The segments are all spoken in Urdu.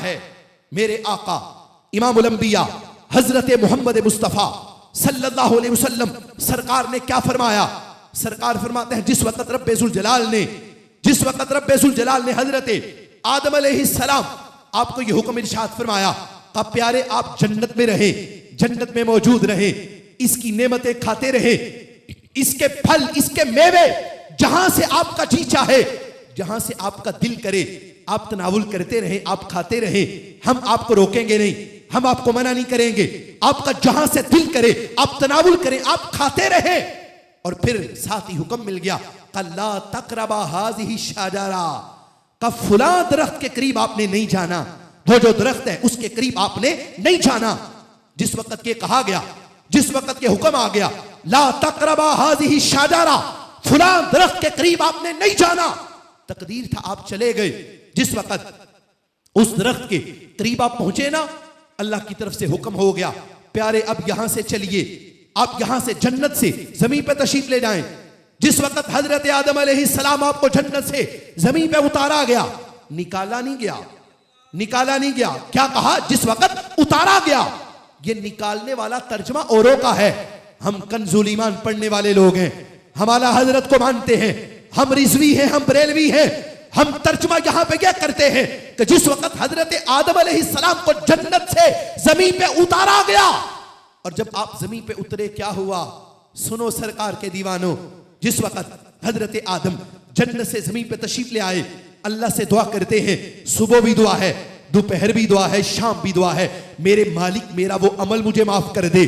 ہے میرے آقا امام الانبیاء حضرت محمد مصطفیٰ صلی اللہ علیہ وسلم سرکار نے کیا فرمایا؟ سرکار فرماتے ہیں جس وقت رب ذوالجلال نے حضرت آدم علیہ السلام آپ کو یہ حکم ارشاد فرمایا کہ پیارے آپ جنت میں رہیں، جنت میں موجود رہیں، اس کی نعمتیں کھاتے رہیں، اس کے پھل، اس کے میوے جہاں سے آپ کا جی چاہے، جہاں سے آپ کا دل کرے آپ تناول کرتے رہیں، آپ کھاتے رہیں، ہم آپ کو روکیں گے نہیں، ہم آپ کو منع نہیں کریں گے، آپ کا جہاں سے دل کرے آپ تناول کریں، آپ کھاتے رہیں۔ اور پھر ساتھ ہی حکم مل گیا کہ لا تقربا هذه الشجرہ، کہ فلاں درخت کے قریب آپ نے نہیں جانا، وہ جو درخت ہے اس کے قریب آپ نے نہیں جانا۔ جس وقت یہ کہا گیا، جس وقت یہ حکم آ گیا لا تقربا هذه الشجرہ، فلاں درخت کے قریب آپ نے نہیں جانا، تقدیر تھا آپ چلے گئے۔ جس وقت اس درخت کے قریب آپ پہنچے نا، اللہ کی طرف سے حکم ہو گیا پیارے اب یہاں سے چلیے، آپ یہاں سے جنت سے زمین پہ تشریف لے جائیں۔ جس وقت حضرت آدم علیہ السلام آپ کو جنت سے زمین پہ اتارا گیا، نکالا نہیں گیا، کیا کہا؟ جس وقت اتارا گیا۔ یہ نکالنے والا ترجمہ اوروں کا ہے، ہم کنزول ایمان پڑھنے والے لوگ ہیں، ہم اعلیٰ حضرت کو مانتے ہیں، ہم رضوی ہیں، ہم بریلوی ہیں، ہم ترجمہ یہاں پہ یہ کرتے ہیں کہ جس وقت حضرت آدم علیہ السلام کو جنت سے زمین پہ اتارا گیا، اور جب آپ زمین پہ اترے کیا ہوا؟ سنو سرکار کے دیوانوں، جس وقت حضرت آدم جنت سے زمین پہ تشریف لے آئے، اللہ سے دعا کرتے ہیں، صبح بھی دعا ہے، دوپہر بھی دعا ہے، شام بھی دعا ہے، میرے مالک میرا وہ عمل مجھے معاف کر دے،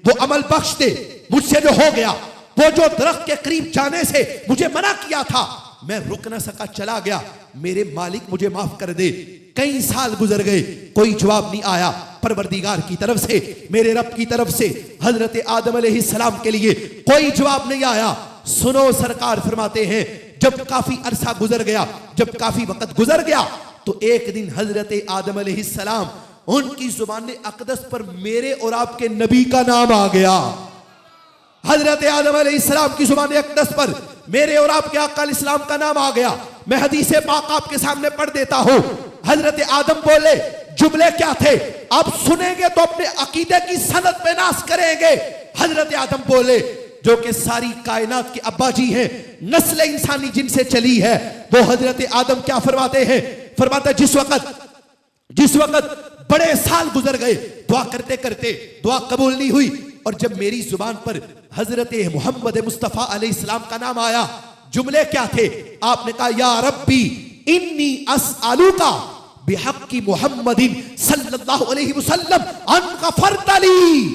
وہ عمل بخش دے، مجھ سے جو ہو گیا، وہ جو درخت کے قریب جانے سے مجھے منع کیا تھا میں رک نہ سکا چلا گیا، میرے مالک مجھے معاف کر دے۔ کئی سال گزر گئے، کوئی جواب نہیں آیا۔ پروردگار کی طرف سے، میرے رب کی طرف سے حضرت آدم علیہ السلام کے لیے کوئی جواب نہیں آیا۔ سنو سرکار فرماتے ہیں جب کافی عرصہ گزر گیا، جب کافی وقت گزر گیا تو ایک دن حضرت آدم علیہ السلام ان کی زبان اقدس پر میرے اور آپ کے نبی کا نام آ گیا۔ حضرت آدم علیہ السلام کی زبان اقدس پر میرے اور آپ کے آقا علیہ السلام کا نام آ گیا۔ میں حدیث پاک آپ کے سامنے پڑھ دیتا ہوں۔ حضرت آدم بولے، جملے کیا تھے آپ سنیں گے تو اپنے عقیدے کی سند پہ ناز کریں گے۔ حضرت آدم بولے جو کہ ساری کائنات کے ابا جی ہیں، نسل انسانی جن سے چلی ہے، وہ حضرت آدم کیا فرماتے ہیں؟ فرماتے جس وقت بڑے سال گزر گئے، دعا کرتے کرتے دعا قبول نہیں ہوئی، اور جب میری زبان پر حضرت محمد مصطفیٰ علیہ السلام کا نام آیا، جملے کیا تھے؟ آپ نے کہا یا ربی انی اسألوک بحق محمد صلی اللہ علیہ وسلم ان غفرت لی،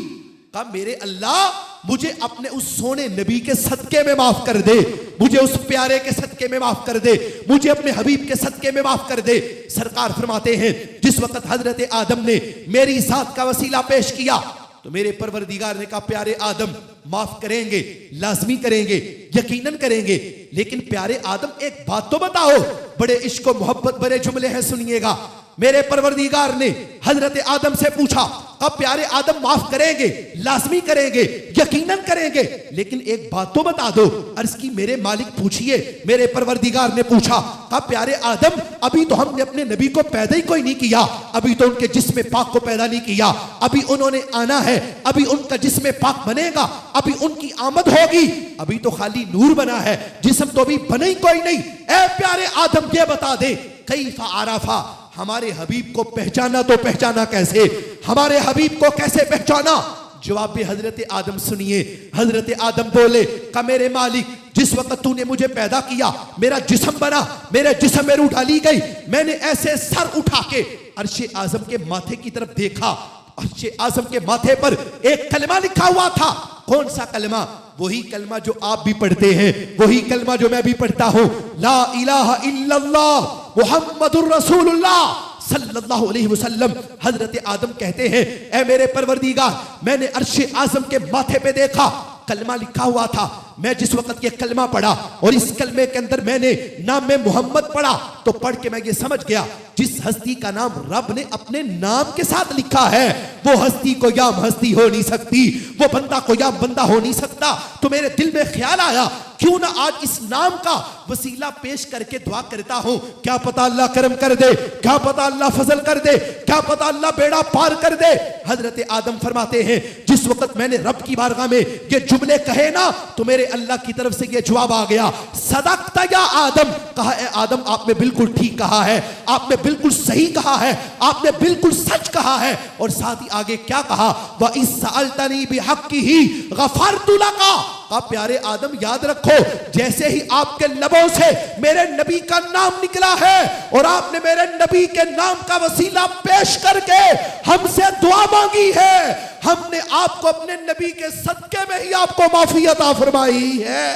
کہا میرے اللہ مجھے اپنے اس سونے نبی کے صدقے میں معاف کر دے، مجھے اس پیارے کے صدقے میں معاف کر دے، مجھے اپنے حبیب کے صدقے میں معاف کر دے۔ سرکار فرماتے ہیں جس وقت حضرت آدم نے میری ذات کا وسیلہ پیش کیا تو میرے پروردگار نے کہا پیارے آدم معاف کریں گے، لازمی کریں گے، یقیناً کریں گے، لیکن پیارے آدم ایک بات تو بتاؤ۔ بڑے عشق و محبت بڑے جملے ہیں، سنیے گا۔ میرے پروردگار نے حضرت آدم سے پوچھا اب پیارے آدم معاف کریں گے، لازمی کریں گے، یقیناً کریں گے، لیکن ایک بات تو بتا دو۔ عرض کی میرے مالک پوچھئے۔ میرے پروردگار نے پوچھا اب پیارے آدم ابھی تو ہم نے اپنے نبی کو پیدا ہی کوئی نہیں کیا، ابھی تو ان کے جسم پاک کو پیدا نہیں کیا، ابھی انہوں نے آنا ہے، ابھی ان کا جسم پاک بنے گا، ابھی ان کی آمد ہوگی، ابھی تو خالی نور بنا ہے، جسم تو ابھی بنا ہی کوئی نہیں۔ اے پیارے آدم یہ بتا دے کیف عرفا، ہمارے حبیب کو پہچانا تو پہچانا کیسے، ہمارے حبیب کو کیسے پہچانا؟ جواب حضرت آدم سنیے۔ حضرت آدم بولے کہ میرے مالک جس وقت تو نے مجھے پیدا کیا میرا جسم بنا، میرے جسم میں روح ڈالی گئی، میں نے ایسے سر اٹھا کے عرش اعظم کے ماتھے کی طرف دیکھا، عرش اعظم کے ماتھے پر ایک کلمہ لکھا ہوا تھا۔ کون سا کلمہ؟ وہی کلمہ جو آپ بھی پڑھتے ہیں، وہی کلمہ جو میں بھی پڑھتا ہوں، لا الہ الا اللہ محمد الرسول اللہ صلی اللہ علیہ وسلم۔ حضرت آدم کہتے ہیں اے میرے پروردگار میں نے عرش اعظم کے ماتھے پہ دیکھا، کلمہ لکھا ہوا تھا، میں جس وقت یہ کلمہ پڑھا اور اس کلمے کے اندر میں نے نام میں محمد پڑھا تو پڑھ کے میں یہ سمجھ گیا جس ہستی کا نام رب نے اپنے نام کے ساتھ لکھا ہے وہ ہستی کو یا ہستی ہو نہیں سکتی، وہ بندہ کو یا بندہ ہو نہیں سکتا۔ تو میرے دل میں خیال آیا کیوں نہ آج اس نام کا وسیلہ پیش کر کے دعا کرتا ہوں, کیا پتا اللہ کرم کر دے, کیا پتا اللہ فضل کر دے, کیا پتا اللہ بیڑا پار کر دے. حضرت آدم فرماتے ہیں جس وقت میں نے رب کی بارگاہ میں یہ جملے کہے نا تو میرے اللہ کی طرف سے یہ جواب آ گیا, صدقت یا آدم. کہا اے آدم آپ نے بالکل ٹھیک کہا ہے, آپ نے بالکل صحیح کہا ہے, آپ نے بالکل سچ کہا ہے. اور ساتھ ہی آگے کیا کہا, وَإِذْ سَأَلْتَنِي بِحَقِّهِ غَفَرْتُ لَكَ. آپ پیارے آدم یاد رکھو, جیسے ہی آپ کے لبوں سے میرے نبی کا نام نکلا ہے اور آپ نے میرے نبی کے نام کا وسیلہ پیش کر کے ہم سے دعا مانگی ہے, ہم نے آپ کو اپنے نبی کے صدقے میں ہی آپ کو معافی عطا فرمائی ہے.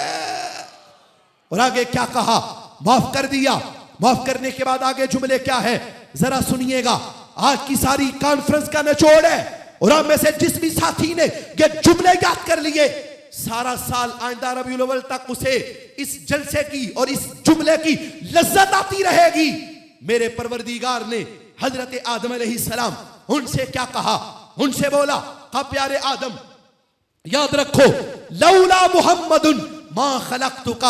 اور آگے کیا کہا, معاف کر دیا. معاف کرنے کے بعد آگے جملے کیا ہے ذرا سنیے گا. آج کی ساری کانفرنس کا نچوڑ ہے, اور ہم میں سے جس بھی ساتھی نے یہ جملے یاد کر لیے, سارا سال آئندہ ربیع الاول تک اسے اس جلسے کی اور اس جملے کی لذت آتی رہے گی. میرے پروردگار نے حضرت آدم علیہ السلام ان سے کیا کہا, ان سے بولا کہ پیارے آدم یاد رکھو, لولا محمد ما خلقتک.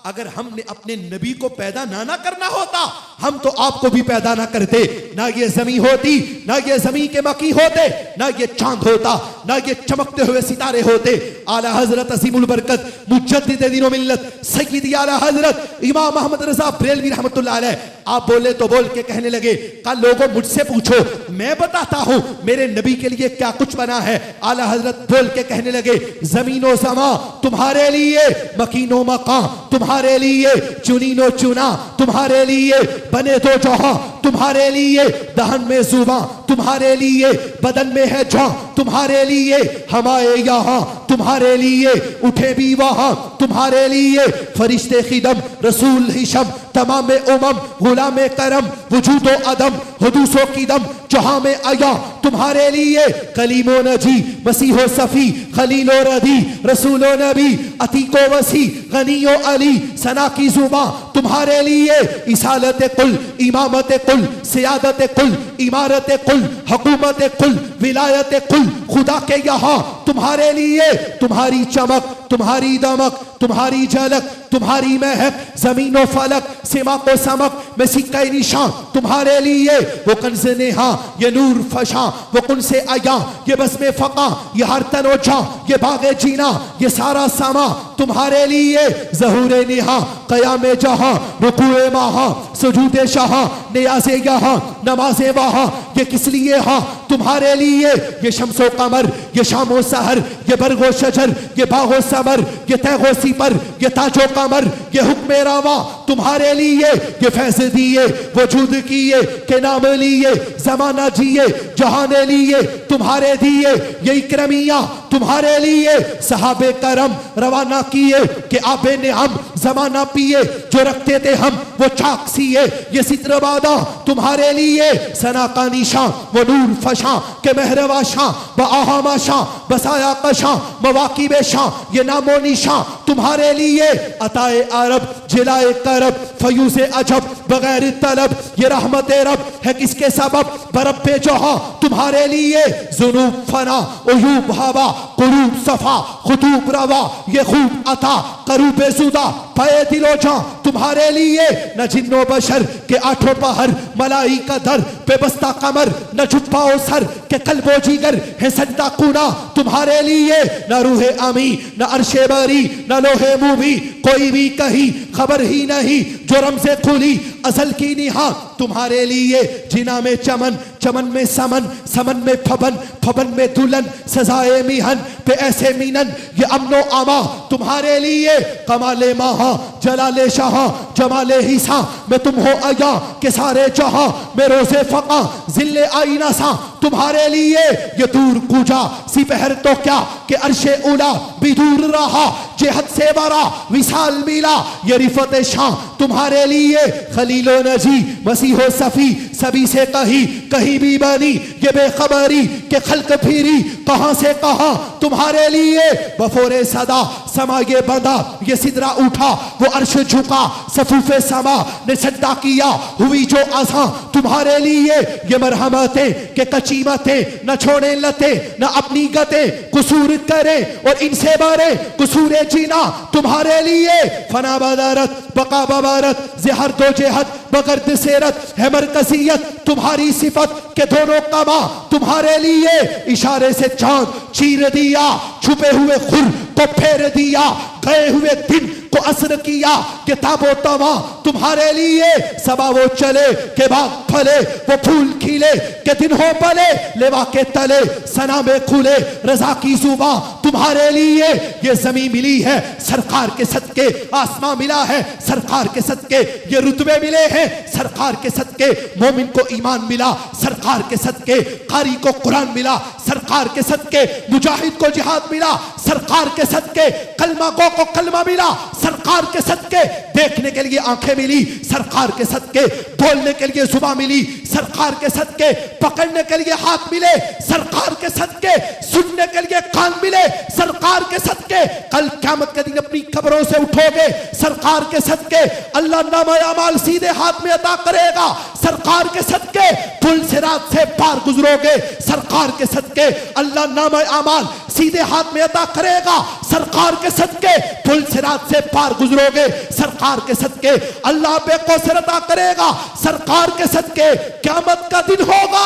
اگر ہم نے اپنے نبی کو پیدا نہ کرنا ہوتا ہم تو آپ کو بھی پیدا نہ کرتے, نہ یہ زمین ہوتی, نہ یہ زمین کے مکی ہوتے, نہ یہ چاند ہوتا, نہ یہ چمکتے ہوئے ستارے ہوتے. اعلی حضرت عظیم البرکت مجدد دین و ملت سیدی اعلی حضرت امام محمد رضا بریلوی رحمۃ اللہ علیہ آپ بولے تو بول کے کہنے لگے کہ لوگوں مجھ سے پوچھو, میں بتاتا ہوں میرے نبی کے لیے کیا کچھ بنا ہے. اعلی حضرت بول کے کہنے لگے, زمین و زمان تمہارے لیے, مکین و مکان تمہارے لیے, چنین و چنا تمہارے لیے, بنے دو جہاں تمہارے لیے, دہن میں زباں تمہارے لیے, بدن میں ہے جان تمہارے لیے, ہمائے یہاں تمہارے لیے, اٹھے بھی وہاں تمہارے لیے, فرشتے خدم رسول ہشم تمام امم غلام کرم وجود و عدم حدوث و قدم جہاں میں آیا تمہارے لیے, کلیم و نجی مسیح و صفی خلیل و ردی رسول و نبی عتیق و وسیع غنی و علی ثنا کی زباں تمہارے لیے, اصالت کل امامت کل سیادت کل امارت کل حکومت کل ولایت کل خدا کے یہاں تمہارے لیے, تمہاری چمک تمہاری دمک تمہاری جھلک تمہاری مہک زمین و فلک سماق و سمک میں سکہ نشان تمہارے لیے, وہ کنز نہاں یہ نور فشاں, وہ کن سے آیا یہ بس میں فقاں, یہ ہر تن و جاں یہ باغ جینا یہ سارا سما تمہارے لیے, ظہور نہاں قیام جہاں رکوع ماہاں سجود شاہاں نیاز یہاں نماز وہاں, یہ کس لیے ہاں تمہارے لیے, یہ شمس و قمر یہ شام و سحر یہ برگ و شجر یہ باغ و ثمر یہ تیغ و سپر یہ تاج و قمر یہ حکم رواں تمہارے لیے, یہ فیض دیے وجود کیے کہ نام لیے زمانہ جیے جہان لیے تمہارے دیے, یہ اکرمیہ تمہارے لیے, صحابہ کرم روانہ کیے کہ آب نعم زمانہ پیے, جو رکھتے تھے ہم وہ چاک سیے, یہ ستر بادہ تمہارے لیے, ثنا کا نشاں وہ نور فشاں کہ مہروا شاں بآہما شاں بسایا قشاں مواقب شاں یہ نام و نشاں تمہارے لیے, عطائے عرب جلائے کرب فیوز عجب بغیر طلب یہ رحمت رب ہے کس کے سبب برب جہاں تمہارے لیے, ذنوب فنا عیوب ہوا قلوب صفا خطوب روا یہ خوب عطا قروب زدہ پائے دل و جاں تمہارے لیے, نہ جن و بشر کے آٹھوں پہر ملائکہ در پہ بستہ قمر نہ جھپا و سر کہ قلب و جگر ہے سجدہ کونا تمہارے لیے, نہ روح امی نہ عرش بری نہ لوح مومی کوئی بھی کہیں خبر ہی نہیں, جو رمز کھلی ازل کی نہاں تمہارے لیے, جنا میں چمن چمن میں سمن سمن میں پھبن پھبن میں دلن سزائے میہن پہ ایسے مینن یہ امن و اما تمہارے لیے, کمال ماہاں جلال شاہاں جمال حساں میں تم ہو آیا کہ سارے جہاں میں روز فقاں ذل آئینہ ساں تمہارے لیے, یہ دور کوجا سپہر تو کیا کہ عرش اولا بھی دور رہا, جہت سے برا وصال ملا یہ رفت شاں تمہارے لیے, خلیل و نجی مسیح و صفی سبھی سے کہیں بھی بنی یہ بے خبری کہ خلق پھیری کہاں سے کہاں تمہارے لیے, بفور صدا سما یہ بندہ یہ سدرا اٹھا وہ عرش جھکا صفوف سما نے سجدہ کیا ہوئی جو آساں تمہارے لیے, یہ مرحمتیں کہ کچیمتیں نہ چھوڑیں لتے نہ اپنی گتے قصور کرے اور ان سے بارے قصور جینا تمہارے لیے فنا بدارت بقا ببارت زہر دو جہت بغرد سیرت ہے مرکزیت تمہاری صفت کہ دونوں کما تمہارے لیے اشارے سے چاند چیر دیا چھپے ہوئے خور کو پھیر دیا گئے ہوئے دن کو اثر کیا کتاب و توا تمہارے لیے صبا وہ چلے کہ باغ پھلے وہ پھول کھلے کہ دن ہو پلے لیوا کے تلے سنا میں کھلے رضا کی زباں تمہارے لیے یہ زمین ملی ہے سرکار کے صدقے آسمان ملا ہے سرکار کے صدقے یہ رتبے ملے ہیں سرکار کے صدقے مومن کو ایمان ملا سرکار کے صدقے قاری کو قرآن ملا سرکار کے صدقے مجاہد کو جہاد ملا سرکار کے صدقے کلمہ گو کو کلمہ ملا سرکار کے صدقے دیکھنے کے لیے آنکھیں ملی سرکار کے صدقے بولنے کے لیے زبان ملی سرکار کے صدقے پکڑنے کے لیے ہاتھ ملے سرکار کے صدقے سننے کے لیے کان ملے سرکار کے صدقے کل قیامت کے دن اپنی قبروں سے اٹھو گے سرکار کے صدقے اللہ نامہ اعمال سیدھے ہاتھ میں عطا کرے گا سرکار کے صدقے پل صراط سے پار گزرو گے سرکار کے صدقے اللہ نامہ اعمال سیدھے ہاتھ میں عطا کرے گا سرکار کے صدقے پل صراط سے پار گزرو گے سرکار کے صدقے اللہ پہ کوثر عطا کرے گا سرکار کے صدقے قیامت کا دن ہوگا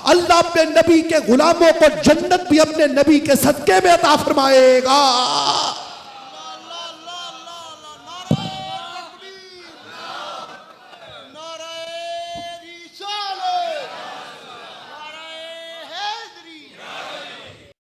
اللہ اپنے نبی کے غلاموں کو جنت بھی اپنے نبی کے صدقے میں عطا فرمائے گا